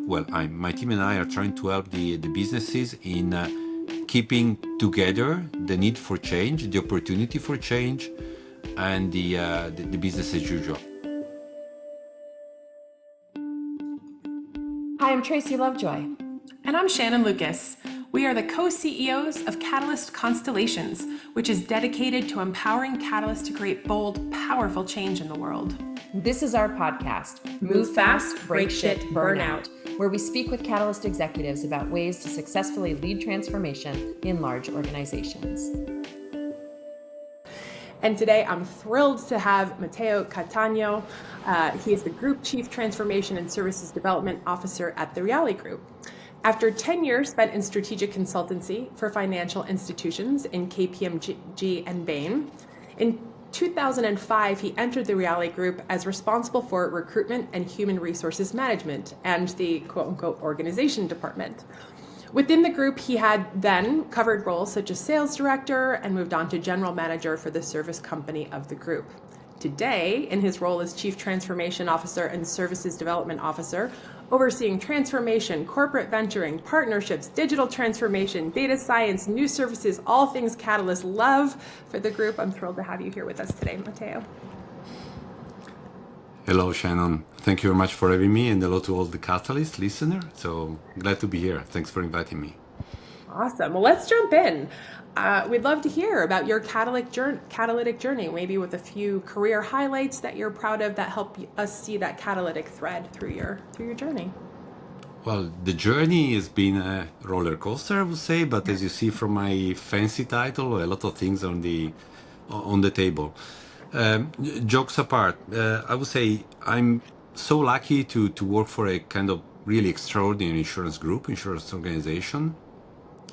my team and I are trying to help the businesses in keeping together the need for change, the opportunity for change, and the business as usual. Hi, I'm Tracy Lovejoy. And I'm Shannon Lucas. We are the co-CEOs of Catalyst Constellations, which is dedicated to empowering Catalyst to create bold, powerful change in the world. This is our podcast, Move Fast, Break Shit, Burn Out, where we speak with Catalyst executives about ways to successfully lead transformation in large organizations. And today I'm thrilled to have Matteo Cattaneo. He is the Group Chief Transformation and Services Development Officer at the Reale Group. After 10 years spent in strategic consultancy for financial institutions in KPMG and Bain, in 2005, he entered the Reale Group as responsible for recruitment and human resources management and the quote-unquote organization department. Within the group, he had then covered roles such as sales director and moved on to general manager for the service company of the group. Today, in his role as Chief Transformation Officer and Services Development Officer, overseeing transformation, corporate venturing, partnerships, digital transformation, data science, new services, all things Catalyst love for the group. I'm thrilled to have you here with us today, Matteo. Hello, Shannon. Thank you very much for having me, and hello to all the Catalyst listener. So glad to be here. Thanks for inviting me. Awesome. Well, let's jump in. We'd love to hear about your catalytic journey, maybe with a few career highlights that you're proud of that help us see that catalytic thread through your journey. Well, the journey has been a roller coaster, I would say, but as you see from my fancy title, a lot of things on the table. Jokes apart, I would say I'm so lucky to work for a kind of really extraordinary insurance organization,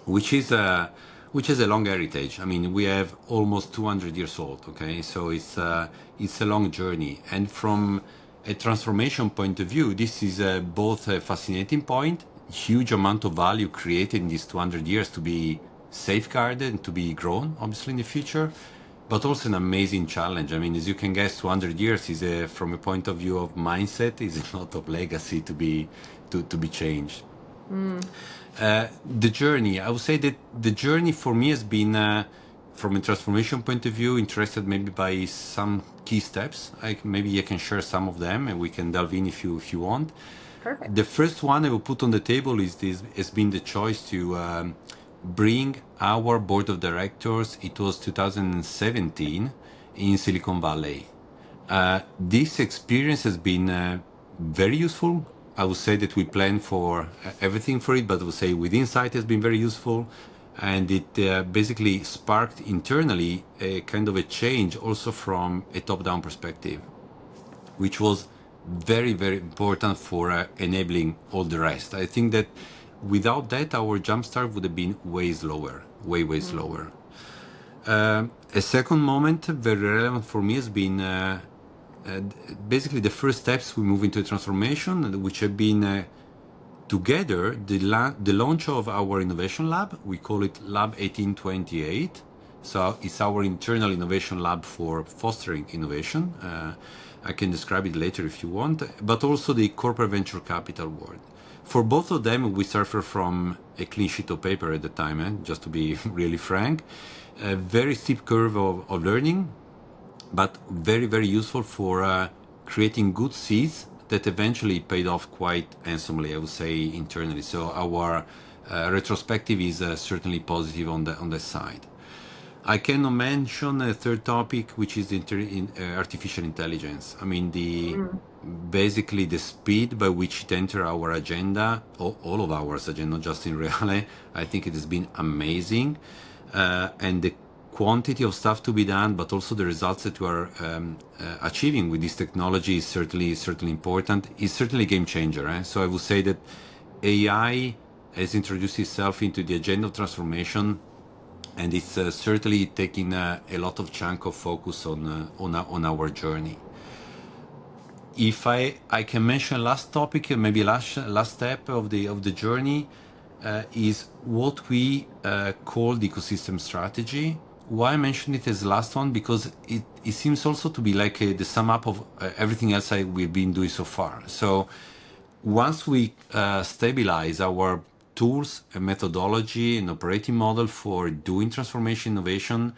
which has a long heritage. I mean, we have almost 200 years old. Okay, so it's a long journey, and from a transformation point of view, this is both a fascinating point, huge amount of value created in these 200 years to be safeguarded and to be grown, obviously in the future, but also an amazing challenge. I mean, as you can guess, 200 years is from a point of view of mindset, is a lot of legacy to be changed. The journey, I would say that the journey for me has been, from a transformation point of view, interested maybe by some key steps. Maybe I can share some of them, and we can delve in if you want. Perfect. The first one I will put on the table has been the choice to bring our board of directors. It was 2017 in Silicon Valley. This experience has been very useful. I would say that we planned for everything for it, but I would say with insight has been very useful. And it basically sparked internally a kind of a change also from a top-down perspective, which was very, very important for enabling all the rest. I think that without that, our jumpstart would have been way slower, way slower. A second moment, very relevant for me, has been basically the first steps we move into a transformation, which have been together the launch of our innovation lab. We call it Lab 1828. So it's our internal innovation lab for fostering innovation. I can describe it later if you want, but also the corporate venture capital world. For both of them, we suffer from a clean sheet of paper at the time, just to be really frank. A very steep curve of learning, but very, very useful for creating good seeds that eventually paid off quite handsomely, I would say, internally. So our retrospective is certainly positive on the side. I cannot mention a third topic, which is artificial intelligence. I mean, basically the speed by which it entered our agenda, all of our agenda, not just in Reale, I think it has been amazing. And the quantity of stuff to be done, but also the results that we are achieving with this technology is certainly important. It's certainly a game changer. So I would say that AI has introduced itself into the agenda of transformation, and it's certainly taking a lot of chunk of focus on our journey. If I can mention last topic, maybe last step of the journey, is what we call the ecosystem strategy. Why I mention it as the last one? Because it seems also to be like the sum up of everything else we've been doing so far. So once we stabilize our tools and methodology and operating model for doing transformation innovation,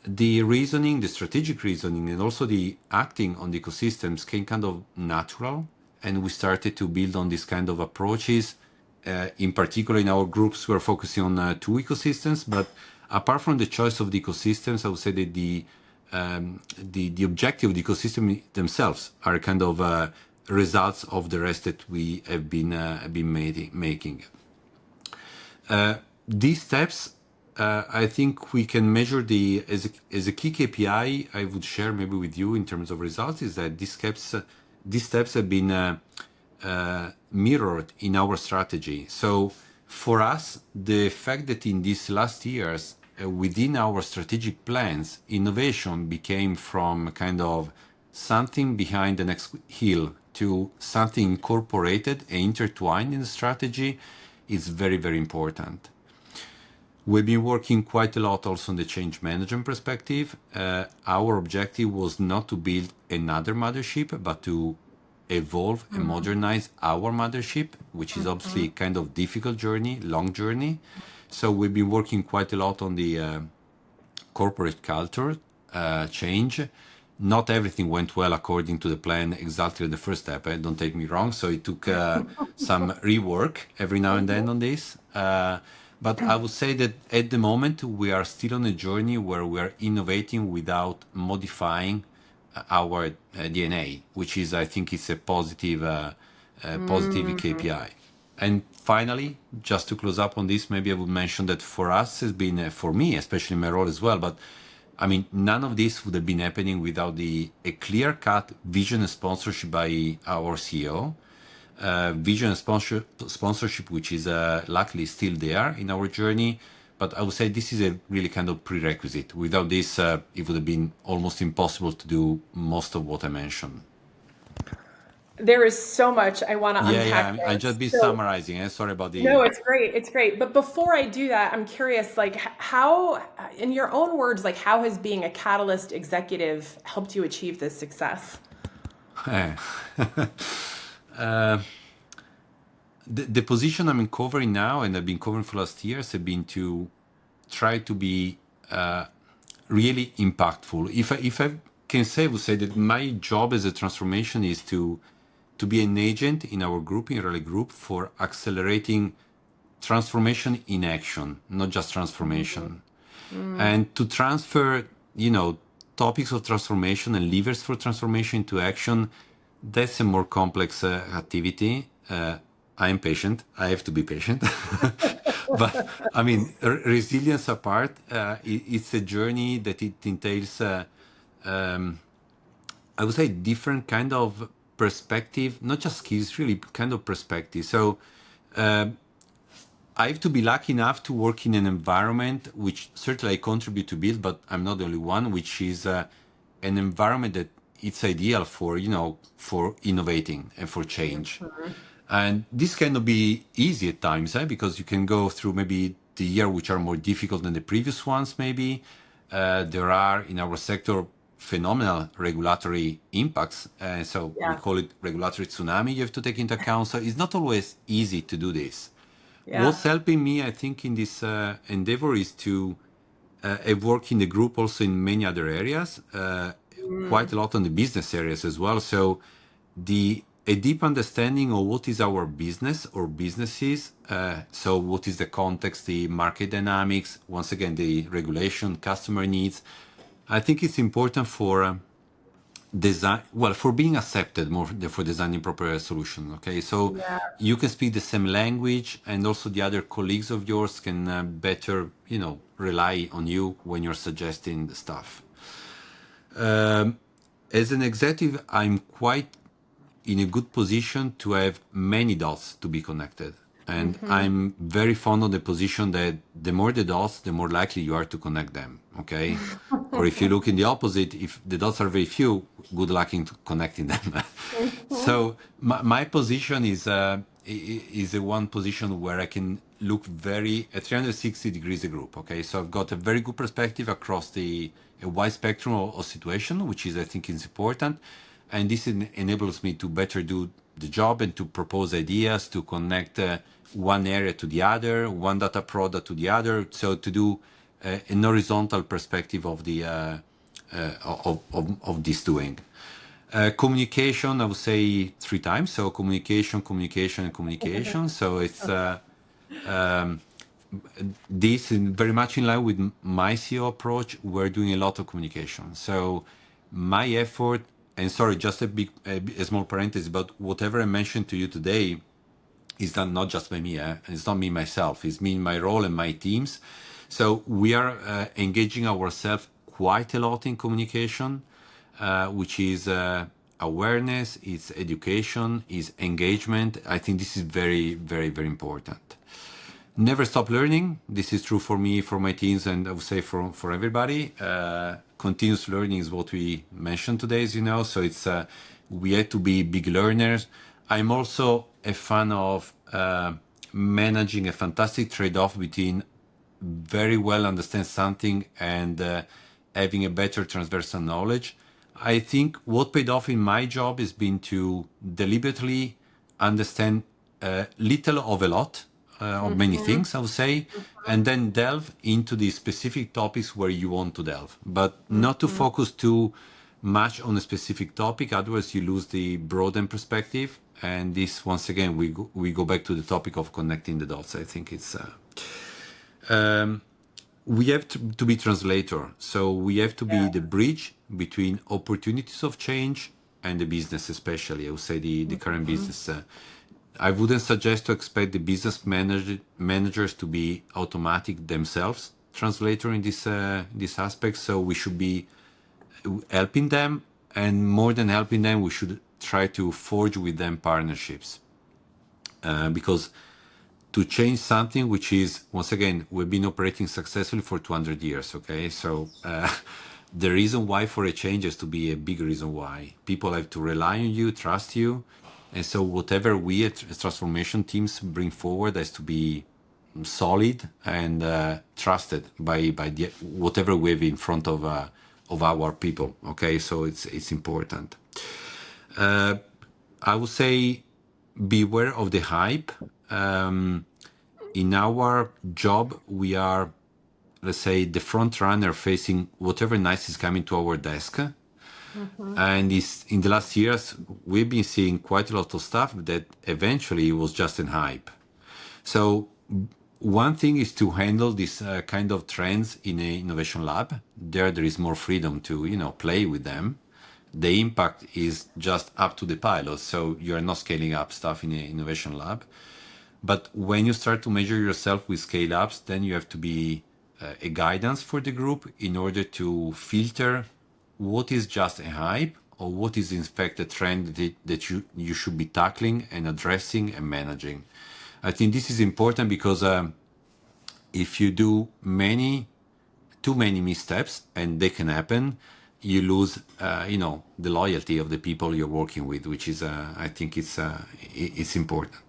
the reasoning, the strategic reasoning, and also the acting on the ecosystems came kind of natural. And we started to build on this kind of approaches. In particular, in our groups, we're focusing on two ecosystems. But apart from the choice of the ecosystems, I would say that the objective of the ecosystem themselves are kind of results of the rest that we have been making. These steps, I think we can measure as a key KPI I would share maybe with you in terms of results is that these steps have been mirrored in our strategy. So for us, the fact that in these last years, within our strategic plans, innovation became from kind of something behind the next hill to something incorporated and intertwined in the strategy is very, very important. We've been working quite a lot also on the change management perspective. Our objective was not to build another mothership, but to evolve and modernize our mothership, which is obviously kind of difficult journey, long journey. So we've been working quite a lot on the corporate culture change. Not everything went well according to the plan exactly the first step. Don't take me wrong. So it took some rework every now and then on this. But I would say that at the moment, we are still on a journey where we are innovating without modifying our DNA, which is, I think, it's a positive KPI. And finally, just to close up on this, maybe I would mention that for us, has been, for me, especially in my role as well, but I mean, none of this would have been happening without a clear-cut vision and sponsorship by our CEO. Vision and sponsorship, which is luckily still there in our journey. But I would say this is a really kind of prerequisite. Without this, it would have been almost impossible to do most of what I mentioned. There is so much I want to unpack. Yeah. I just been summarizing. Sorry about the. No, it's great. It's great. But before I do that, I'm curious, like how, in your own words, like how has being a Catalyst executive helped you achieve this success? The position I'm covering now, and I've been covering for last years, have been to try to be really impactful. If I can say, I would say that my job as a transformation is to be an agent in our group, in Reale Group, for accelerating transformation in action, not just transformation. And to transfer, topics of transformation and levers for transformation into action, that's a more complex activity. I am patient. I have to be patient. But I mean, resilience apart, it's a journey that it entails, I would say, different kind of perspective, not just skills, really kind of perspective. So I have to be lucky enough to work in an environment which certainly I contribute to build, but I'm not the only one, which is an environment that it's ideal for, for innovating and for change. And this cannot be easy at times, because you can go through maybe the year which are more difficult than the previous ones, maybe. There are, in our sector, phenomenal regulatory impacts. So we call it regulatory tsunami you have to take into account. So it's not always easy to do this. Yeah. What's helping me, I think, in this endeavor is to work in the group also in many other areas, quite a lot on the business areas as well. So a deep understanding of what is our business or businesses. So what is the context, the market dynamics, once again, the regulation, customer needs. I think it's important for design, for being accepted more than for designing proper solution. Okay, so you can speak the same language, and also the other colleagues of yours can better, rely on you when you're suggesting the stuff. As an executive, I'm quite in a good position to have many dots to be connected. And I'm very fond of the position that the more the dots, the more likely you are to connect them, okay? Or if you look in the opposite, if the dots are very few, good luck in connecting them. So my position is a one position where I can look at 360 degrees a group, okay? So I've got a very good perspective across a wide spectrum of situation, which is, I think, is important. And this enables me to better do the job and to propose ideas, to connect one area to the other, one data product to the other. So to do an horizontal perspective of the of this doing. Communication, I would say 3 times. So communication, communication, and communication. So it's this is very much in line with my CEO approach. We're doing a lot of communication. So my effort, and sorry, just a small parenthesis, but whatever I mentioned to you today is done not just by me. It's not me myself. It's me in my role and my teams. So we are engaging ourselves quite a lot in communication, which is awareness, it's education, it's engagement. I think this is very, very, very important. Never stop learning. This is true for me, for my teams, and I would say for everybody. Continuous learning is what we mentioned today, as you know. So it's we have to be big learners. I'm also a fan of managing a fantastic trade-off between very well understand something and having a better transversal knowledge. I think what paid off in my job has been to deliberately understand little of a lot of many things, I would say, and then delve into the specific topics where you want to delve, but not to focus too much on a specific topic. Otherwise, you lose the broadened perspective. And this, once again, we go back to the topic of connecting the dots. I think it's we have to be translator. So we have to be the bridge between opportunities of change and the business, especially, I would say the current business. I wouldn't suggest to expect the business managers to be automatic themselves translator in this aspect. So we should be helping them, and more than helping them, we should try to forge with them partnerships. Because to change something which is, once again, we've been operating successfully for 200 years, okay? So the reason why for a change has to be a big reason why. People have to rely on you, trust you. And so whatever we as transformation teams bring forward has to be solid and trusted by whatever we have in front of our people, okay? So it's important. I would say beware of the hype. In our job, we are, let's say, the front runner facing whatever nice is coming to our desk. And in the last years, we've been seeing quite a lot of stuff that eventually was just an hype. So one thing is to handle this kind of trends in an innovation lab. There is more freedom to, play with them. The impact is just up to the pilot. So you're not scaling up stuff in an innovation lab. But when you start to measure yourself with scale ups, then you have to be a guidance for the group in order to filter what is just a hype or what is in fact a trend that you should be tackling and addressing and managing. I think this is important because if you do too many missteps, and they can happen, you lose the loyalty of the people you're working with, which is I think it's important.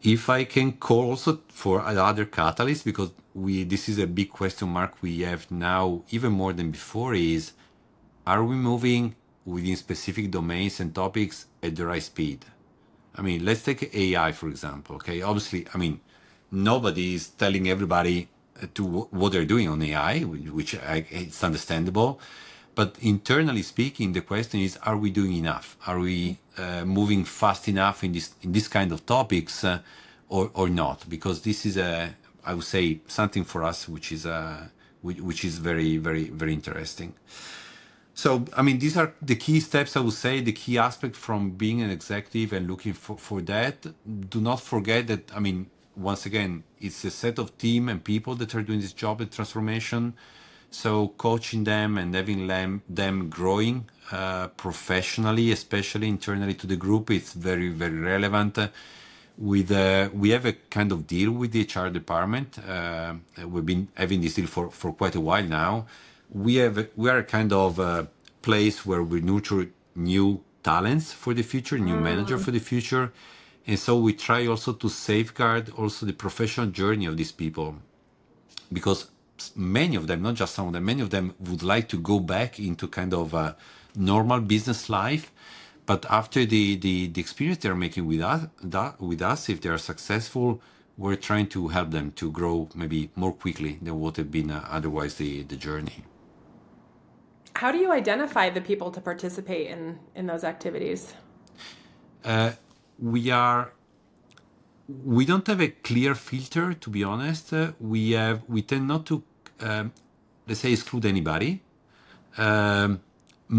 If I can call also for other catalysts, because this is a big question mark we have now even more than before, is are we moving within specific domains and topics at the right speed? I mean, let's take AI, for example. Okay, obviously, nobody is telling everybody to what they're doing on AI, which it's understandable. But internally speaking, the question is: are we doing enough? Are we moving fast enough in this kind of topics, or not? Because this is I would say, something for us which is very, very, very interesting. So, these are the key steps, I would say, the key aspect from being an executive and looking for that. Do not forget that, once again, it's a set of team and people that are doing this job at transformation. So coaching them and having them growing professionally, especially internally to the group, it's very, very relevant. We have a kind of deal with the HR department. We've been having this deal for quite a while now. We are a kind of place where we nurture new talents for the future, new manager for the future. And so we try also to safeguard also the professional journey of these people, because many of them, not just some of them, many of them would like to go back into kind of a normal business life. but after the experience they're making with us, if they're successful, we're trying to help them to grow maybe more quickly than what have been otherwise the journey. How do you identify the people to participate in those activities? We are we don't have a clear filter, to be honest. We tend not to let's say exclude anybody.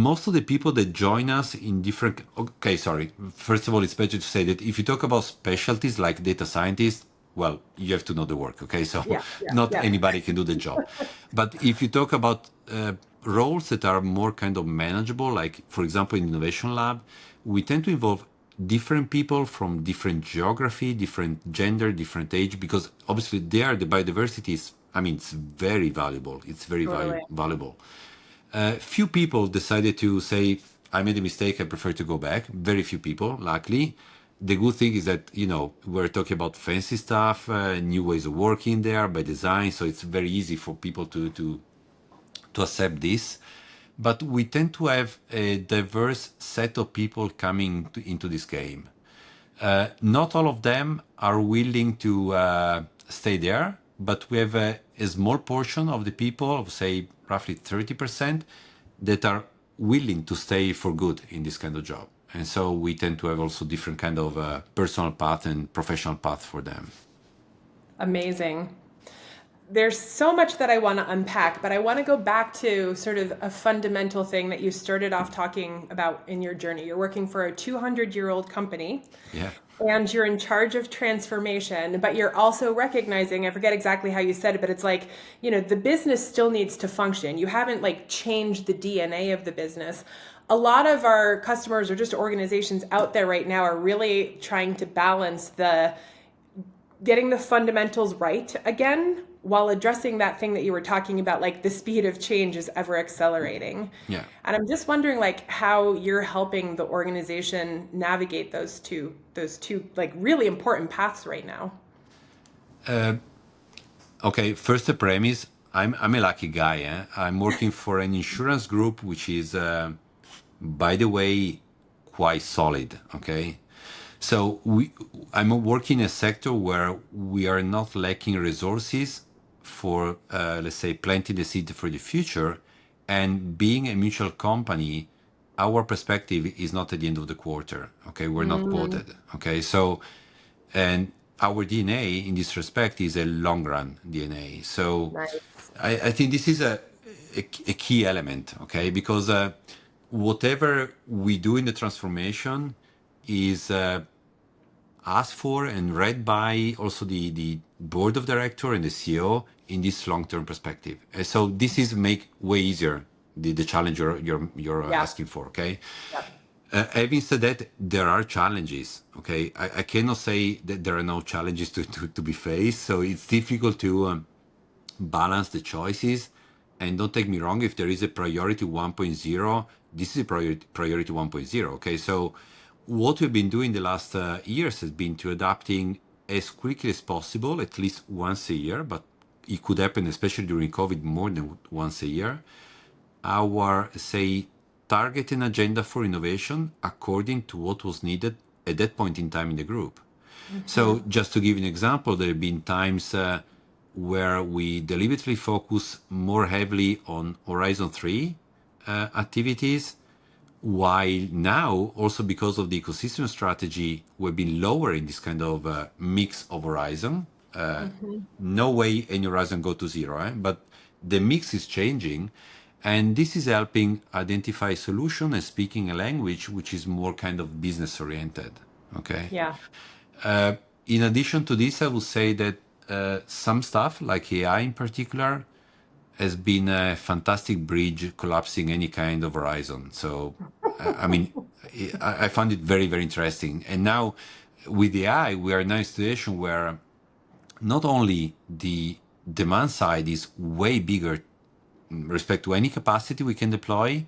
Most of the people that join us in different, okay, sorry, first of all, it's better to say that if you talk about specialties like data scientists, well, you have to know the work, okay? So Yeah, yeah, not yeah. anybody can do the job. But if you talk about roles that are more kind of manageable, like for example in innovation lab, we tend to involve different people from different geography, different gender, different age, because obviously there the biodiversity is, I mean, it's very valuable. It's very Totally. valuable. Few people decided to say, I made a mistake, I prefer to go back. Very few people, luckily. The good thing is that, we're talking about fancy stuff, new ways of working there by design. So it's very easy for people to accept this. But we tend to have a diverse set of people coming into this game. Not all of them are willing to stay there, but we have a small portion of the people, say roughly 30%, that are willing to stay for good in this kind of job. And so we tend to have also different kind of personal path and professional path for them. Amazing. There's so much that I want to unpack, but I want to go back to sort of a fundamental thing that you started off talking about in your journey. You're working for a 200-year-old company. Yeah. And you're in charge of transformation, but you're also recognizing, I forget exactly how you said it, but it's like, the business still needs to function. You haven't changed the DNA of the business. A lot of our customers or just organizations out there right now are really trying to balance getting the fundamentals right again, while addressing that thing that you were talking about, the speed of change is ever accelerating. Yeah. And I'm just wondering how you're helping the organization navigate those two really important paths right now. Okay, first the premise, I'm a lucky guy. I'm working for an insurance group, which is, by the way, quite solid. Okay. So I'm working in a sector where we are not lacking resources for, let's say, planting the seed for the future. And being a mutual company, our perspective is not at the end of the quarter. Okay, we're not quoted. Okay, so, and our DNA in this respect is a long run DNA. So Nice. I think this is a key element. Okay, because whatever we do in the transformation is asked for and read by also the board of director and the CEO in this long-term perspective. And so this is make way easier the challenge you're asking for. Okay. Yep. Having said that, there are challenges. Okay, I cannot say that there are no challenges to be faced. So it's difficult to balance the choices. And don't take me wrong, if there is a priority 1.0, this is a priority 1.0. Okay, so what we've been doing the last years has been to adapting as quickly as possible, at least once a year, but it could happen, especially during COVID, more than once a year, our, say, target and agenda for innovation according to what was needed at that point in time in the group. So just to give you an example, there have been times where we deliberately focus more heavily on Horizon 3 activities, while now, also because of the ecosystem strategy, we've been lower in this kind of mix of horizon. No way any horizon go to zero, but the mix is changing. And this is helping identify solution and speaking a language which is more kind of business oriented. Okay. Yeah. In addition to this, I would say that some stuff like AI in particular has been a fantastic bridge collapsing any kind of horizon. So, I mean, I found it very, very interesting. And now with AI, we are now in a situation where not only the demand side is way bigger in respect to any capacity we can deploy,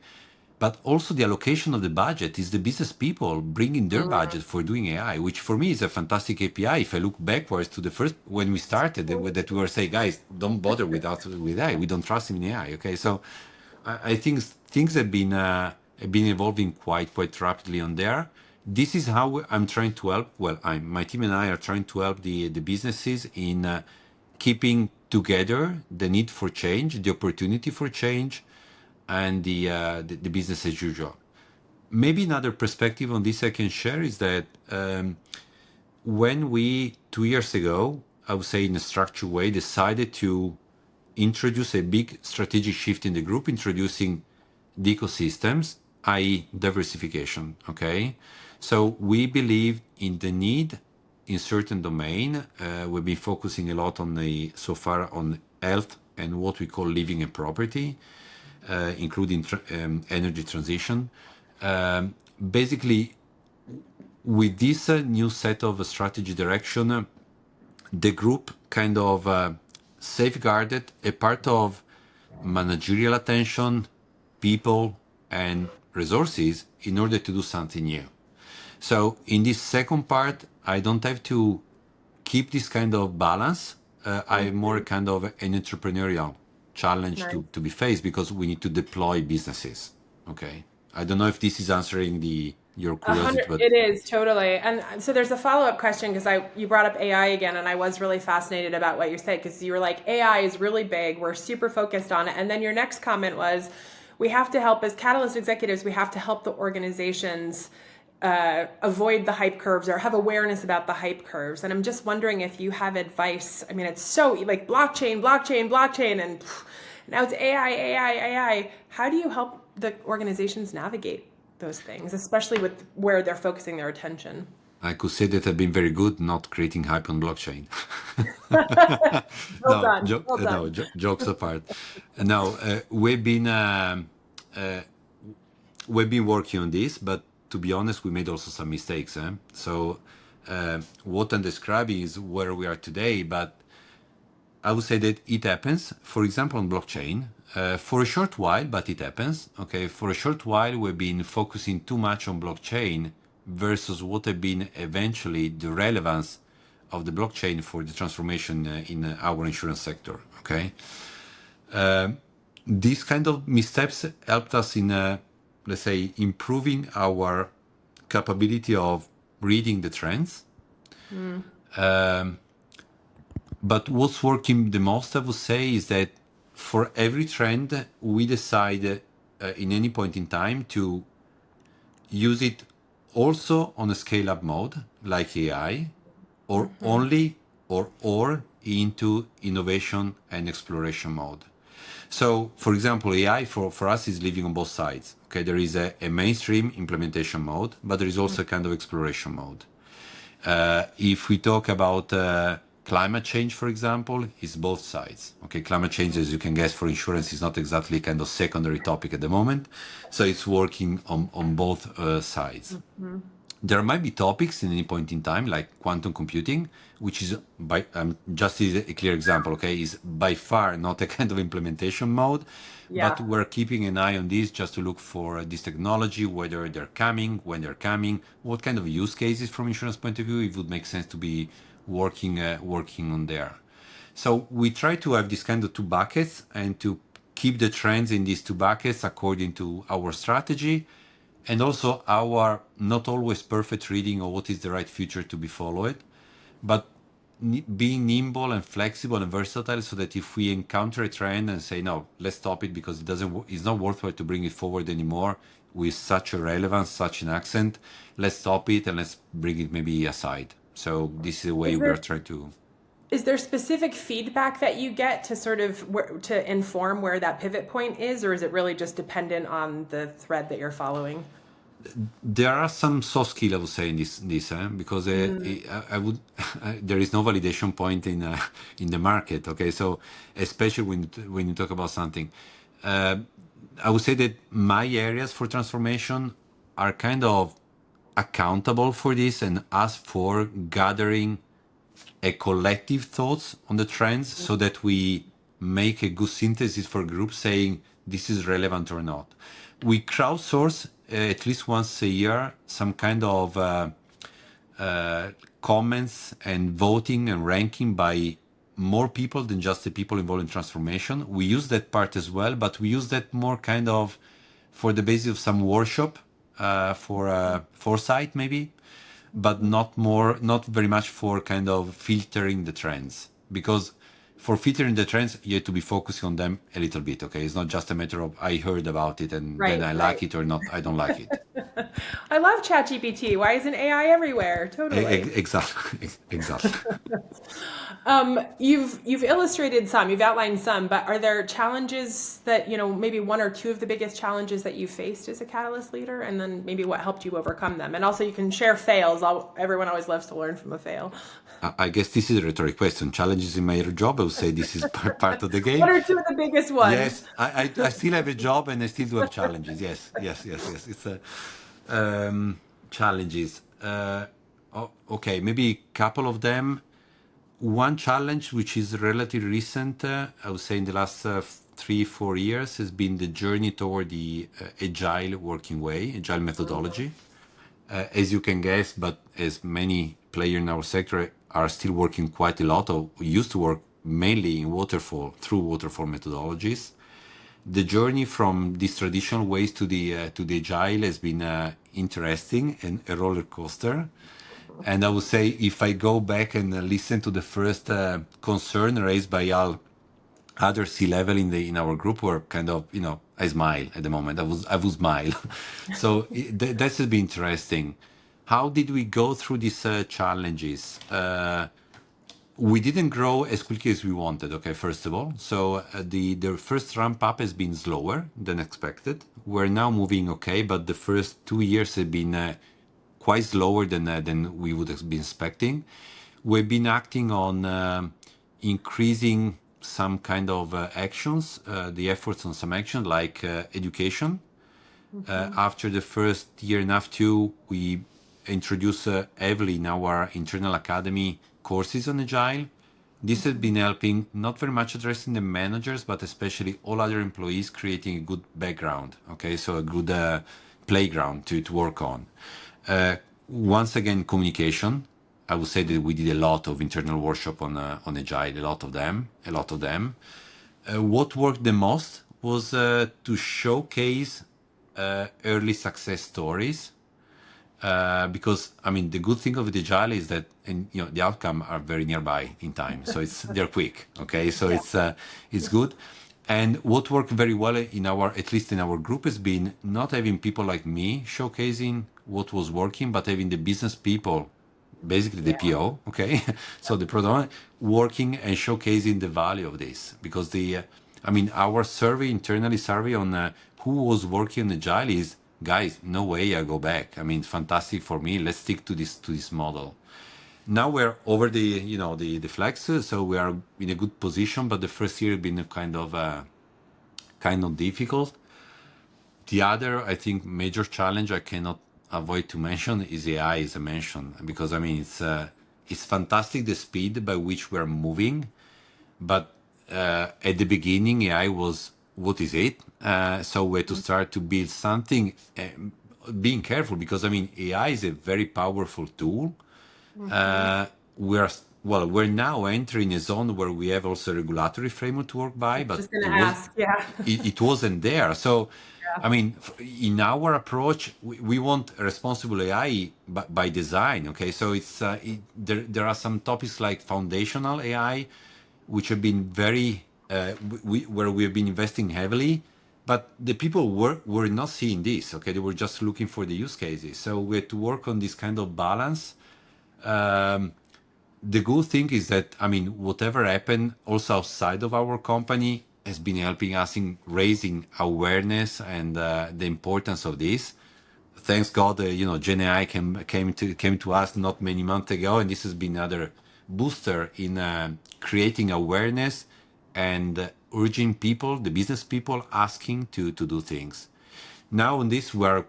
but also the allocation of the budget is the business people bringing their budget for doing AI, which for me is a fantastic API. If I look backwards to the first, when we started, that we were saying, guys, don't bother with AI. We don't trust in AI. Okay. So I think things have been been evolving quite rapidly on there. This is how I'm trying to help. Well, my team and I are trying to help the businesses in keeping together the need for change, the opportunity for change, and the business as usual. Maybe another perspective on this I can share is that when we 2 years ago, I would say in a structured way, decided to introduce a big strategic shift in the group, introducing the ecosystems, i.e. diversification, okay? So we believe in the need in certain domain. We've been focusing a lot so far on health and what we call living and property, including energy transition. Basically, with this new set of strategy direction, the group kind of safeguarded a part of managerial attention, people, and resources in order to do something new. So in this second part, I don't have to keep this kind of balance. I'm more kind of an entrepreneurial challenge to be faced because we need to deploy businesses. Okay. I don't know if this is answering your curiosity, but It is totally. And so there's a follow-up question because you brought up AI again, and I was really fascinated about what you said because you were like, AI is really big. We're super focused on it. And then your next comment was, we have to help as Catalyst executives. We have to help the organizations avoid the hype curves or have awareness about the hype curves. And I'm just wondering if you have advice. I mean, it's so like blockchain, and now it's AI. How do you help the organizations navigate those things, especially with where they're focusing their attention? I could say that I've been very good not creating hype on blockchain. Well done. Well No, done. jokes apart. No, we've been working on this, but to be honest, we made also some mistakes. So what I'm describing is where we are today, but I would say that it happens. For example, on blockchain, for a short while, but it happens. Okay, for a short while, we've been focusing too much on blockchain versus what have been eventually the relevance of the blockchain for the transformation in our insurance sector. Okay, these kind of missteps helped us in, let's say, improving our capability of reading the trends. But what's working the most, I would say, is that for every trend, we decide in any point in time to use it also on a scale-up mode, like AI, or only or into innovation and exploration mode. So, for example, AI for us is living on both sides. Okay, there is a mainstream implementation mode, but there is also a kind of exploration mode. If we talk about climate change, for example, it's both sides. Okay, climate change, as you can guess, for insurance is not exactly kind of secondary topic at the moment, so it's working on both sides. There might be topics in any point in time, like quantum computing, which is just as a clear example. Okay, is by far not a kind of implementation mode, but we're keeping an eye on this just to look for this technology, whether they're coming, when they're coming, what kind of use cases from insurance point of view it would make sense to be working on there. So we try to have this kind of two buckets and to keep the trends in these two buckets according to our strategy and also our not always perfect reading of what is the right future to be followed, but being nimble and flexible and versatile so that if we encounter a trend and say, no, let's stop it because it's not worthwhile to bring it forward anymore with such a relevance, such an accent, let's stop it and let's bring it maybe aside. So this is the way we're trying to... Is there specific feedback that you get to sort of to inform where that pivot point is, or is it really just dependent on the thread that you're following? There are some soft skills, I would say, in this because I would there is no validation point in the market. Okay, so especially when you talk about something, I would say that my areas for transformation are kind of accountable for this and ask for gathering a collective thoughts on the trends so that we make a good synthesis for groups saying this is relevant or not. We crowdsource at least once a year some kind of comments and voting and ranking by more people than just the people involved in transformation. We use that part as well, but we use that more kind of for the basis of some workshop, for foresight maybe, but not very much for kind of filtering the trends. Because for filtering the trends, you have to be focusing on them a little bit. Okay, it's not just a matter of I heard about it and then Right, I right. like it or not. I don't like it. I love ChatGPT. Why isn't AI everywhere? Totally. Exactly, exactly. You've illustrated some, you've outlined some, but are there challenges that, maybe one or two of the biggest challenges that you faced as a Catalyst leader, and then maybe what helped you overcome them? And also you can share fails. Everyone always loves to learn from a fail. I guess this is a rhetoric question. Challenges in my job, I would say this is part of the game. One or two of the biggest ones. Yes, I still have a job and I still do have challenges. Yes, yes, yes, yes. It's challenges. Okay, maybe a couple of them. One challenge, which is relatively recent, I would say in the last 3-4 years, has been the journey toward the agile working way, agile methodology. As you can guess, but as many players in our sector are still working quite a lot, or used to work mainly in through waterfall methodologies. The journey from these traditional ways to the agile has been interesting and a roller coaster. And I would say if I go back and listen to the first concern raised by all other C-level in our group, were kind of, I smile at the moment. I would smile. So that has been interesting. How did we go through these challenges? We didn't grow as quickly as we wanted, okay, first of all. So the first ramp up has been slower than expected. We're now moving okay, but the first 2 years have been quite slower than we would have been expecting. We've been acting on increasing some kind of actions, the efforts on some action like education. After the first year and a half, we introduced heavily in our internal academy courses on Agile. This has been helping not very much addressing the managers, but especially all other employees, creating a good background. Okay, so a good playground to work on. Once again, communication. I would say that we did a lot of internal workshop on Agile, a lot of them. What worked the most was to showcase early success stories. Because I mean, the good thing of the Agile is that, and the outcome are very nearby in time, so they're quick. Okay, so it's good. And what worked very well at least in our group, has been not having people like me showcasing what was working, but having the business people, basically the PO, okay, so the product working and showcasing the value of this, because our internal survey on who was working on Agile is, guys, no way I go back. I mean, fantastic for me. Let's stick to this model. Now we're over the flex, so we are in a good position. But the first year has been kind of difficult. The other, I think, major challenge I cannot avoid to mention is AI, as I mentioned, because I mean it's fantastic the speed by which we're moving, but at the beginning AI was, what is it? So we had to start to build something, being careful, because I mean AI is a very powerful tool. We're now entering a zone where we have also a regulatory framework to work by, but Just going to ask, yeah. it wasn't there. So, Yeah. I mean, in our approach, we want responsible AI by design. Okay, so there are some topics like foundational AI, which have been where we have been investing heavily, but the people were not seeing this. Okay, they were just looking for the use cases. So we had to work on this kind of balance. The good thing is that, I mean, whatever happened also outside of our company has been helping us in raising awareness and the importance of this. Thanks God, GenAI came to us not many months ago, and this has been another booster in creating awareness and urging people, the business people, asking to do things. Now on this, we are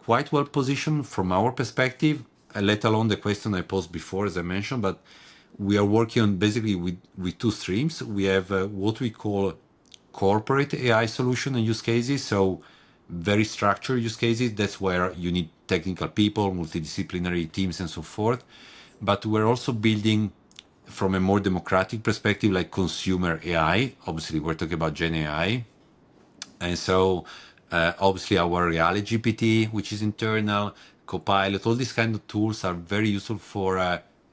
quite well positioned from our perspective, let alone the question I posed before, as I mentioned, but we are working on basically with two streams. We have what we call corporate AI solution and use cases. So very structured use cases. That's where you need technical people, multidisciplinary teams, and so forth. But we're also building from a more democratic perspective, like consumer AI. Obviously, we're talking about Gen AI. And so Obviously, our Reale GPT, which is internal, Copilot, all these kind of tools are very useful for,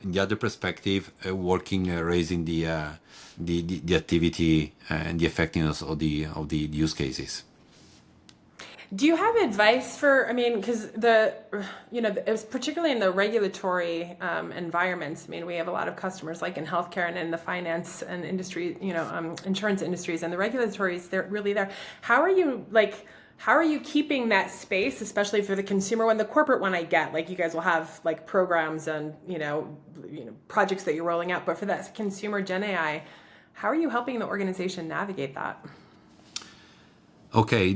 in the other perspective, working, raising the activity and the effectiveness of the use cases. Do you have advice for, I mean, because it was particularly in the regulatory environments. I mean, we have a lot of customers like in healthcare and in the finance and industry, insurance industries, and the regulatories, they're really there. How are you keeping that space, especially for the consumer one? The corporate one, I get, like you guys will have like programs and, projects that you're rolling out, but for that consumer Gen AI, how are you helping the organization navigate that? Okay,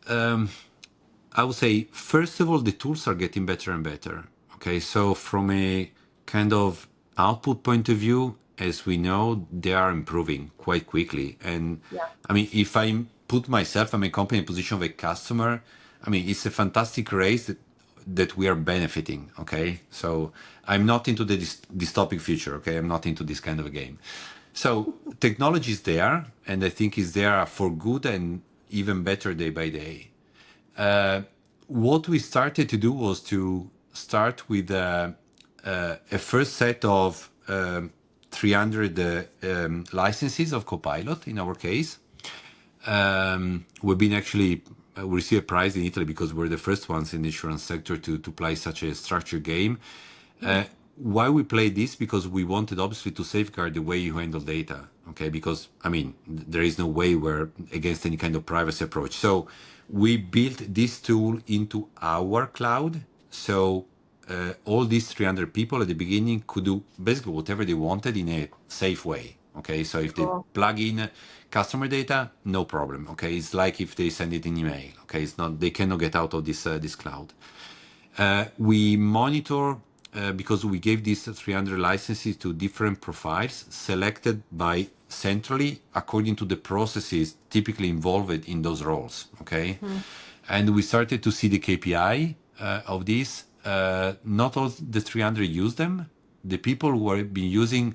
I would say first of all, the tools are getting better and better. Okay, so from a kind of output point of view, as we know, they are improving quite quickly. And Yeah. I mean, if I put myself and my company in position of a customer, I mean, it's a fantastic race that we are benefiting. Okay, so I'm not into the dystopic future. Okay, I'm not into this kind of a game. So technology is there, and I think is there for good and even better day by day. What we started to do was to start with a first set of 300 licenses of Copilot in our case. We've been actually, we received a prize in Italy because we're the first ones in the insurance sector to play such a structured game. Why we play this? Because we wanted obviously to safeguard the way you handle data. Okay, because I mean there is no way we're against any kind of privacy approach. So we built this tool into our cloud. So all these 300 people at the beginning could do basically whatever they wanted in a safe way. Okay, so if they Cool. plug in customer data, no problem. Okay, it's like if they send it in email. Okay, it's not, they cannot get out of this cloud. We monitor because we gave these 300 licenses to different profiles selected by centrally according to the processes typically involved in those roles. Okay, and we started to see the KPI of this. Not all the 300 use them. The people who have been using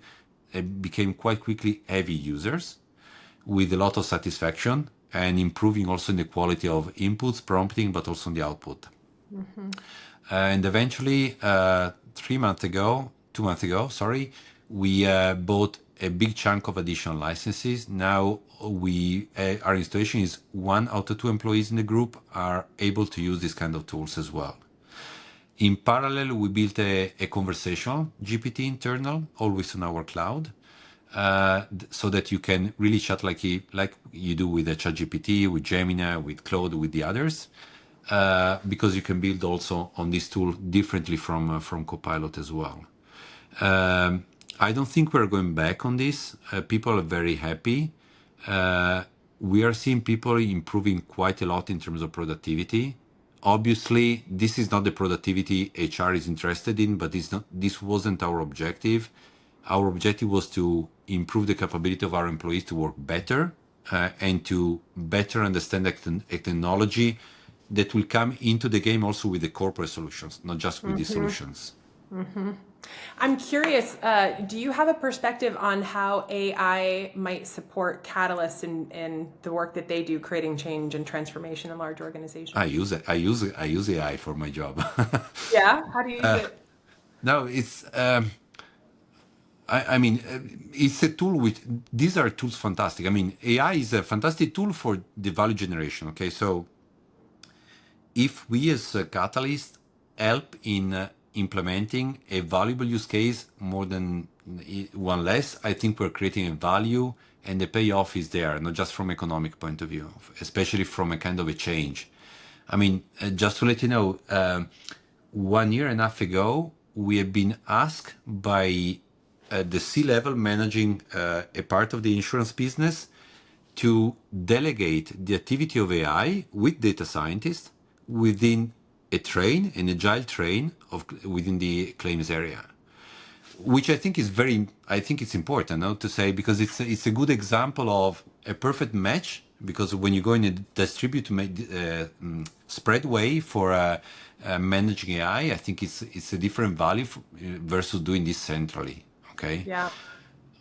became quite quickly heavy users with a lot of satisfaction and improving also in the quality of inputs, prompting, but also in the output. And eventually, 2 months ago, sorry, we bought a big chunk of additional licenses. Now our installation is 1 out of 2 employees in the group are able to use this kind of tools as well. In parallel, we built a conversational GPT internal, always on our cloud, so that you can really chat like you do with the ChatGPT, with Gemini, with Claude, with the others, because you can build also on this tool differently from Copilot as well. I don't think we're going back on this. People are very happy. We are seeing people improving quite a lot in terms of productivity. Obviously, this is not the productivity HR is interested in, but this wasn't our objective. Our objective was to improve the capability of our employees to work better and to better understand the technology that will come into the game also with the corporate solutions, not just with the solutions. I'm curious, do you have a perspective on how AI might support Catalyst in the work that they do, creating change and transformation in large organizations? I use it. I use AI for my job. Yeah? How do you use it? No, it's. I mean, it's a tool which these are tools fantastic. I mean, AI is a fantastic tool for the value generation. Okay, so if we as a Catalyst help in implementing a valuable use case more than one less, I think we're creating a value and the payoff is there, not just from economic point of view, especially from a kind of a change. I mean, just to let you know, 1.5 years ago, we have been asked by the C-level managing a part of the insurance business to delegate the activity of AI with data scientists within an agile train within the claims area, which I think is it's important now to say, because it's a good example of a perfect match, because when you go in a distributed spread way for managing AI, I think it's a different value versus doing this centrally. Okay. Yeah.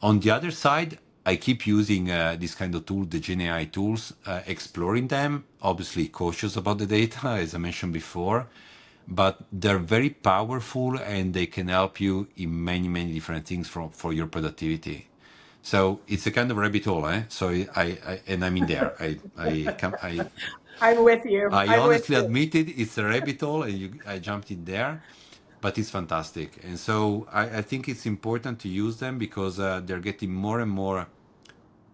On the other side, I keep using this kind of tool, the GenAI tools, exploring them, obviously cautious about the data, as I mentioned before, but they're very powerful and they can help you in many, many different things for your productivity. So it's a kind of rabbit hole, eh? So and I'm in there. I'm with you. I I'm with honestly you. admit it. It's a rabbit hole, and I jumped in there, but it's fantastic. And so I think it's important to use them because they're getting more and more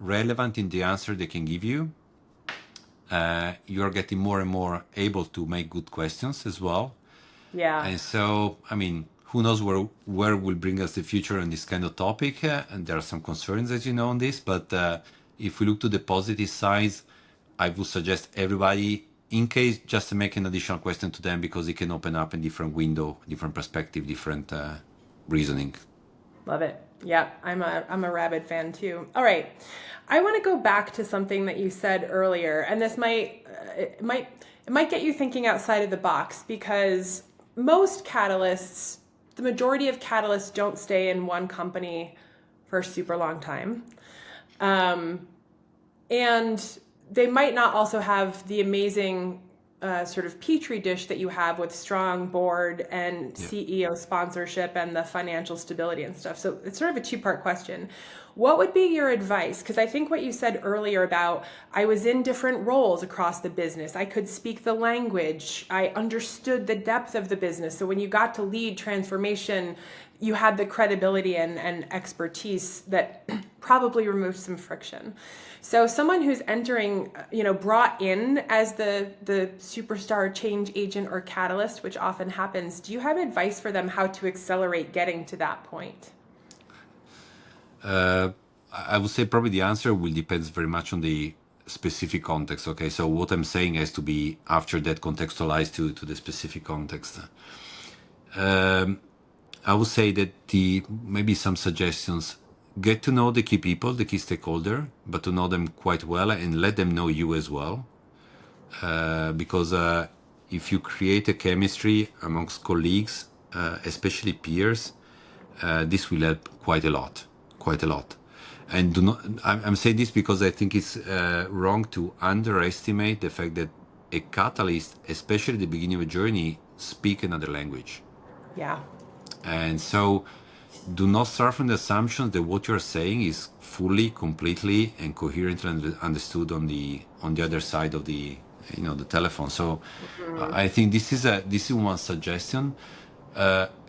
relevant in the answer they can give you. You're getting more and more able to make good questions as well. Yeah. And so, I mean, who knows where will bring us the future on this kind of topic? And there are some concerns, as you know, on this. But if we look to the positive sides, I would suggest everybody, in case, just to make an additional question to them because it can open up a different window, different perspective, different reasoning. Love it. Yeah, I'm a rabid fan too. All right. I want to go back to something that you said earlier, and this might get you thinking outside of the box because most catalysts, the majority of catalysts don't stay in one company for a super long time. And they might not also have the amazing sort of petri dish that you have with strong board and CEO sponsorship and the financial stability and stuff. So it's sort of a two-part question. What would be your advice? Because I think what you said earlier about I was in different roles across the business. I could speak the language. I understood the depth of the business. So when you got to lead transformation, you had the credibility and expertise that probably removed some friction. So someone who's entering, brought in as the superstar change agent or catalyst, which often happens, do you have advice for them how to accelerate getting to that point? I would say probably the answer will depend very much on the specific context. Okay, so what I'm saying has to be after that contextualized to the specific context. I would say that maybe some suggestions. Get to know the key people, the key stakeholder, but to know them quite well and let them know you as well. Because if you create a chemistry amongst colleagues, especially peers, this will help quite a lot. And do not. I'm saying this because I think it's wrong to underestimate the fact that a catalyst, especially at the beginning of a journey, speak another language. Yeah. And so do not start from the assumption that what you're saying is fully, completely, and coherently understood on the other side of the the telephone. So I think this is one suggestion.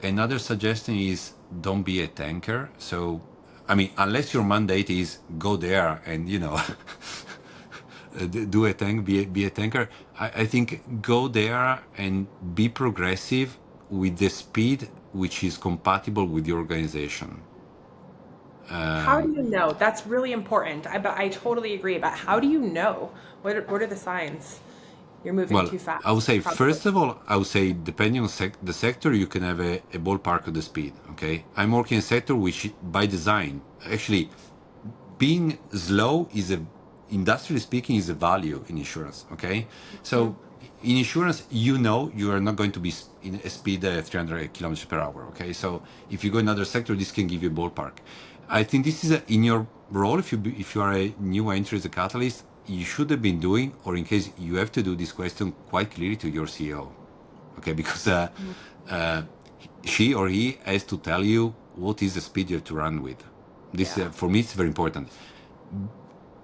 Another suggestion is don't be a tanker. So I mean, unless your mandate is go there and do a tank, be a tanker. I think go there and be progressive with the speed which is compatible with the organization. How do you know? That's really important. I totally agree. But how do you know? What are the signs? You're moving Well, too fast. I would say, Probably. first of all, I would say, depending on the sector, you can have a ballpark of the speed. Okay. I'm working in a sector which, by design, actually, being slow industrially speaking, is a value in insurance. Okay. So, in insurance, you are not going to be in a speed 300 kilometers per hour. Okay. So, if you go in another sector, this can give you a ballpark. I think this is in your role. If you are a new entry as a catalyst, you should have been doing, or in case you have to do this question quite clearly to your CEO, okay? Because she or he has to tell you what is the speed you have to run with. This, for me, it's very important.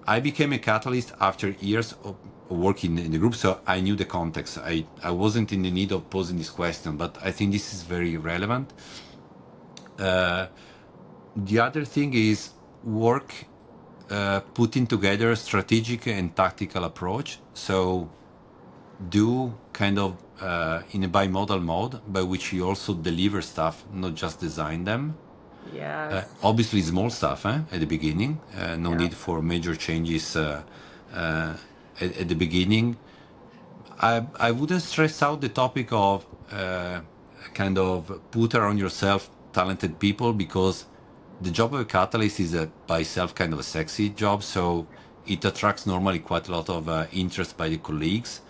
I became a catalyst after years of working in the group, so I knew the context. I wasn't in the need of posing this question, but I think this is very relevant. The other thing is putting together a strategic and tactical approach. So do kind of in a bimodal mode by which you also deliver stuff, not just design them. Yeah. Obviously small stuff at the beginning. No need for major changes at the beginning. I wouldn't stress out the topic of kind of put around yourself talented people, because the job of a catalyst is by itself kind of a sexy job, so it attracts normally quite a lot of interest by the colleagues.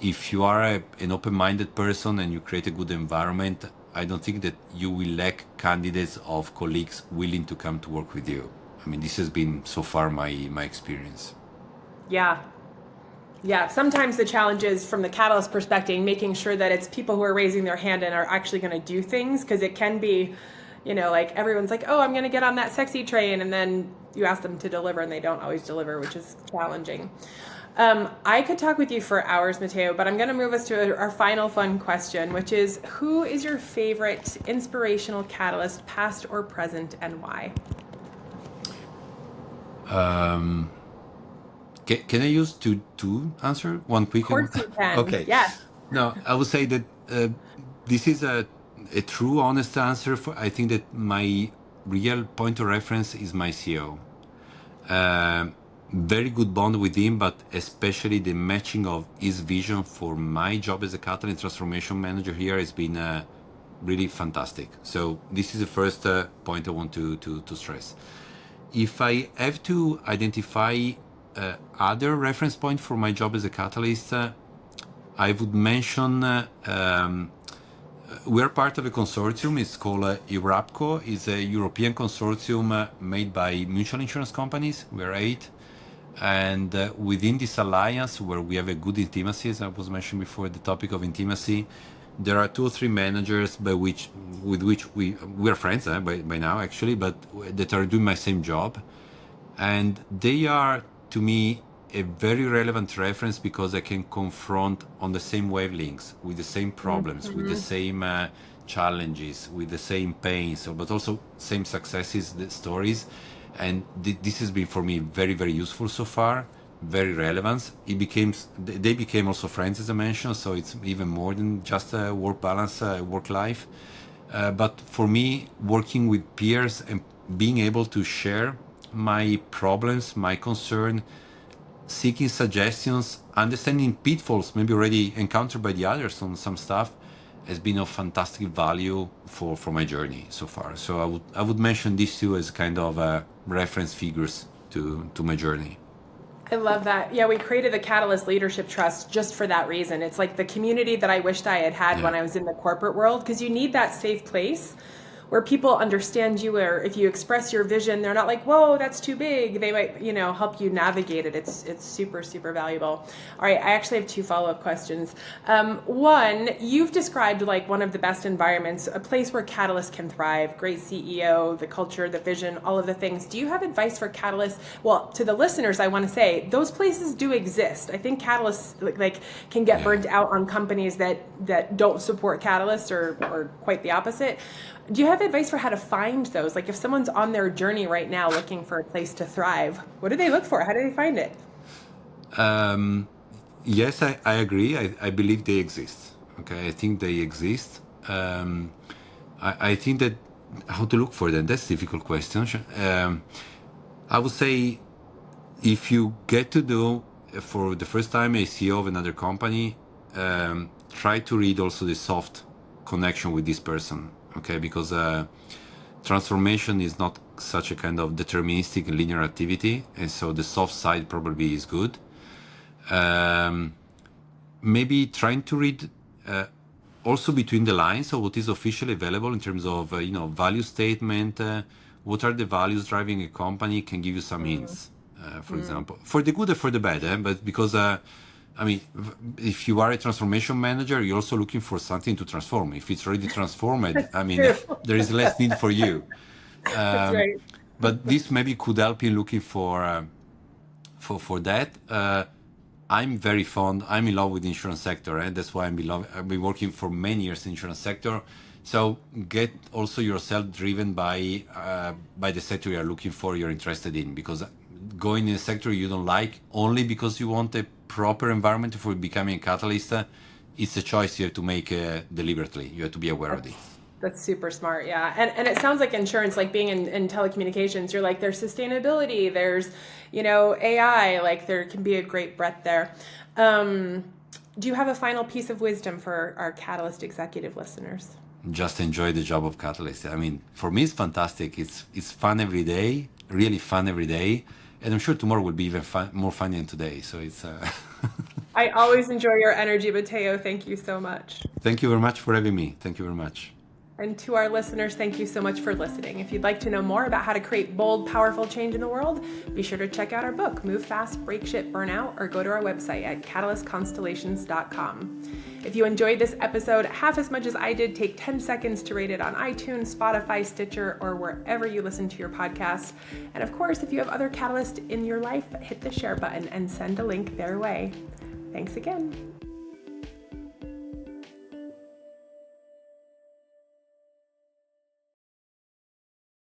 If you are an open-minded person and you create a good environment, I don't think that you will lack candidates of colleagues willing to come to work with you. I mean, this has been so far my experience. Yeah. Yeah, sometimes the challenge is from the Catalyst perspective, making sure that it's people who are raising their hand and are actually going to do things, because it can be, like everyone's like, oh, I'm going to get on that sexy train, and then you ask them to deliver and they don't always deliver, which is challenging. I could talk with you for hours, Matteo, but I'm going to move us to our final fun question, which is, who is your favorite inspirational catalyst, past or present, and why? Can I use to answer one quick? Of course you can. Okay. Yes. No, I would say that this is a true, honest answer. I think that my real point of reference is my CEO. Very good bond with him, but especially the matching of his vision for my job as a Catalan transformation manager here has been really fantastic. So this is the first point I want to stress. If I have to identify other reference point for my job as a catalyst, I would mention we're part of a consortium. It's called EURAPCO. It's a European consortium made by mutual insurance companies. We're 8. And within this alliance, where we have a good intimacy, as I was mentioning before, the topic of intimacy, there are 2 or 3 managers with which we are friends by now, actually, but that are doing my same job. And they are, to me, a very relevant reference because I can confront on the same wavelengths, with the same problems, with the same challenges, with the same pains, but also same successes, the stories. And this has been for me very, very useful so far, very relevant. They became also friends, as I mentioned, so it's even more than just a work balance, work life. But for me, working with peers and being able to share my problems, my concern, seeking suggestions, understanding pitfalls maybe already encountered by the others on some stuff, has been of fantastic value for my journey so far. So I would mention these 2 as kind of reference figures to my journey. I love that. Yeah, we created the Catalyst Leadership Trust just for that reason. It's like the community that I wished I had when I was in the corporate world, because you need that safe place where people understand you, or if you express your vision, they're not like, whoa, that's too big. They might, help you navigate it. It's super, super valuable. All right, I actually have 2 follow-up questions. One, you've described like one of the best environments, a place where Catalyst can thrive, great CEO, the culture, the vision, all of the things. Do you have advice for Catalyst? Well, to the listeners, I want to say those places do exist. I think Catalyst like can get burnt out on companies that don't support Catalyst or quite the opposite. Do you have advice for how to find those? Like if someone's on their journey right now looking for a place to thrive, what do they look for? How do they find it? Yes, I agree. I believe they exist. Okay, I think they exist. I think that how to look for them, that's a difficult question. I would say if you get to do for the first time a CEO of another company, try to read also the soft connection with this person. Okay, because transformation is not such a kind of deterministic and linear activity, and so the soft side probably is good. Maybe trying to read also between the lines of what is officially available in terms of value statement. What are the values driving a company? Can give you some hints, for example, for the good or for the bad. But because if you are a transformation manager, you're also looking for something to transform. If it's already transformed, there is less need for you. That's right. But this maybe could help in looking for that. I'm very fond. I'm in love with the insurance sector, and that's why I've been working for many years in the insurance sector. So get also yourself driven by the sector you're looking for, you're interested in, because going in a sector you don't like only because you want a proper environment for becoming a catalyst, it's a choice you have to make deliberately. You have to be aware of it. That's super smart. Yeah. And it sounds like insurance, like being in telecommunications, you're like, there's sustainability, there's, AI, like there can be a great breadth there. Do you have a final piece of wisdom for our Catalyst executive listeners? Just enjoy the job of catalyst. For me, it's fantastic. It's fun every day, really fun every day. And I'm sure tomorrow will be even more fun than today. So it's... I always enjoy your energy, Matteo. Thank you so much. Thank you very much for having me. Thank you very much. And to our listeners, thank you so much for listening. If you'd like to know more about how to create bold, powerful change in the world, be sure to check out our book, Move Fast, Break Shit, Burnout, or go to our website at catalystconstellations.com. If you enjoyed this episode half as much as I did, take 10 seconds to rate it on iTunes, Spotify, Stitcher, or wherever you listen to your podcasts. And of course, if you have other Catalysts in your life, hit the share button and send a link their way. Thanks again.